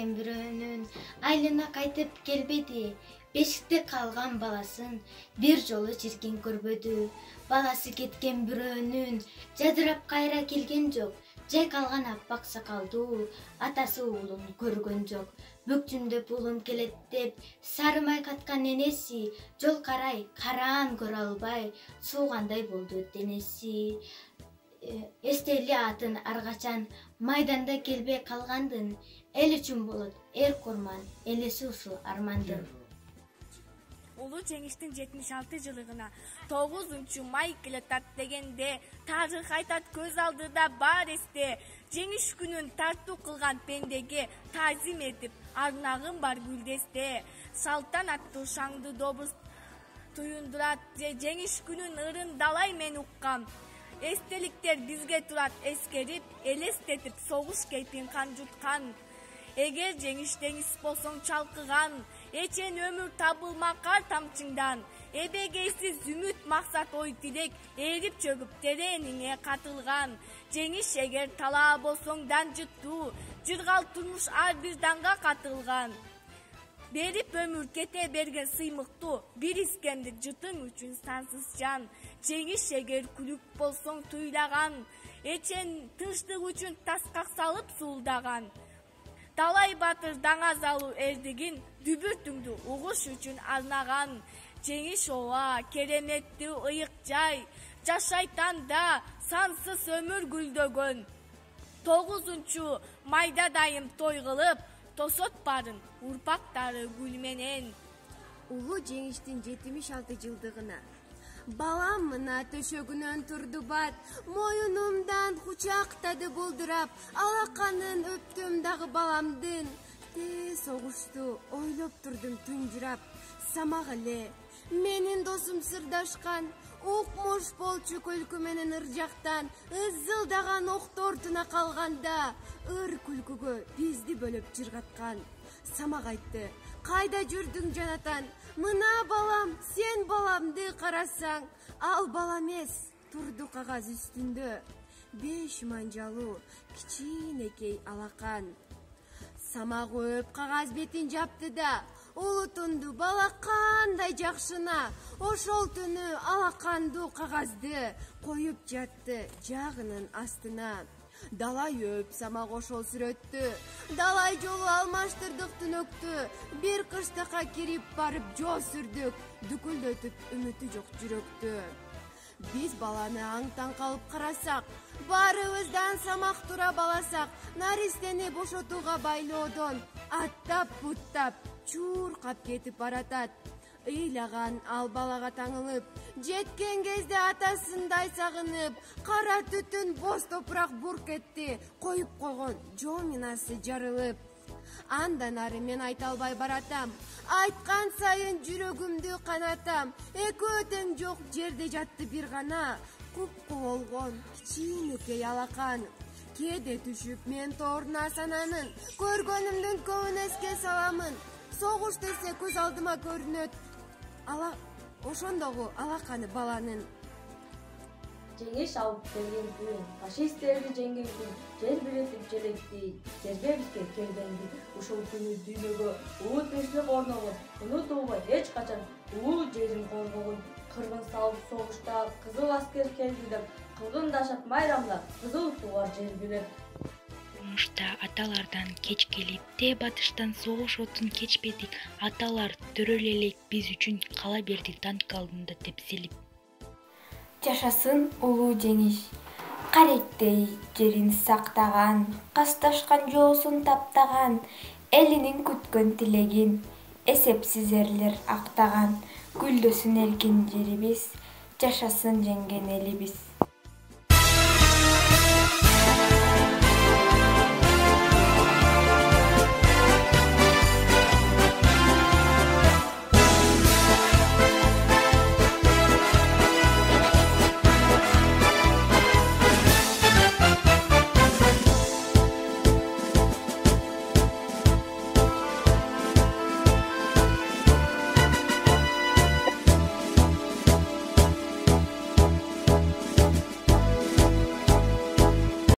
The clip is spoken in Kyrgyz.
кеткен бирөөнүн айлына кайтып келбеди. Бешикте калган баласын бир жолу чиркин көрбөдү. Баласы кеткен бирөөнүн жадырап кайра келген жок. Жай калган аппак сакалдуу атасы уулун көргөн жок. Бүктүндөп уулум келет деп сары май каткан энеси жол карай караан көрө албай суугандай болду денеси. Эстели атын ар качан майданда келбей калгандын, эл үчүн болот эр курман, элеси ушул армандын. Улуу жеңиштин 76 жылыгына 9-май келатат дегенде тарых айтат көз алдыда бар эсте. Жеңиш күнүн тартуу кылган пендеге таазим этип арнагым бар гүлдесте. Салтанаттуу шаңды добуз туюндурат, жеңиш күнүн ырын далай мен уккам. Эстеликтер бизге турат эскерип, элестетип согуш кейпин кан жуткан. Эгер жеңиш деңиз болсоң чалкыган, эчен өмүр табылма кар тамчыңдан. Эбегейсиз үмүт, максат, ой тилек эрип чөгүп терениңе катылган. Жеңиш эгер талаа болсоң дан жыттуу, жыргал турмуш ар бир данга катылган. Берип өмүр кете берген сыймыктуу, бир искемдик жытың үчүн сансыз жан. Жеңиш эгер күлүк болсоң туйлаган, эчен тынчтык үчүн таскак салып суулдаган. Талай батыр даңа залуу эрдигин дүбүртүңдү угуш үчүн арнаган. Жеңиш ооба кереметтүү ыйык жай, жашайтанда сансыз өмүр гүлдөгөн. 9-майда дайым той кылып, тосот барын урпактары гүл менен. Улуу жеңиштин 76 жылдыгына балам мына төшөгүнөн турду бат, моюнумдан кучактады булдурап, алаканын өптүм дагы баламдын. Согушту ойлоп турдум тунжурап, самак эле менин досум сырдашкан, укмуш болчу көлкү менен ыр жактан, ызылдаган октортуна калганда, ыр күлкүгө бизди бөлөп жыргаткан. Самак айтты, кайда жүрдүң жанатан, мына балам, сен баламды карасаң, ал бала эмес, турду кагаз үстүндө, 5 манжалуу кичинекей алакан. Самак өп кагаз бетин жапты да, улутунду бала кандай жакшына, ошол түнү алакандуу кагазды коюп жатты жагынын астына. Далай өп самак ошол сүрөттү, далай жолу алмаштырдык түнөктү, бир кыштакка кирип барып жол сүрдүк, дүкүлдөтүп үмүтү жок жүрөктү. Биз баланы аң-таң калып карасак, баарыбыздан самак тура баласак, наристени бошотууга байлоодон аттап-буттап, чуркап кетип баратат. Ыйлаган ал балага таңылып, жеткен кезде атасындай сагынып, кара түтүн боз топурак бурк этти, коюп койгон жоо минасы жарылып. Андан ары мен айта албай баратам, айткан сайын жүрөгүмдү канатам. Экөө тең жок жерде жатты бир гана, купку болгон кичинекей алакан. Кээде түшүп мен тооруна сананын, көргөнүмдүн көбүн эске саламын. Согуш десе көз алдыма көрүнөт, ошондогу алаканы баланын. Жеңиш алып келген күн, фашисттерди жеңген күн, жер биретип желекти, жерге бизге келген күн. Ушул күнү дүйнөгө улуу тынчтык орногон, унутууга эч качан улуу жерин коргогон. Кыргын салып согушта кызыл аскер келди деп, кылгын дашат майрамда кызыл тугар жер билет. Турмушта аталардан кеч келип, батыштан согуш отун кечпедик. Аталар төрөлө элек биз үчүн, кала берди танк алдында тепселип. Жашасын улуу жеңиш, каректей жерин сактаган, касташкан жоосун таптаган, элинин күткөн тилегин эсепсиз эрлер актаган. Гүлдөсүн эркин жерибиз, жашасын жеңген элибиз.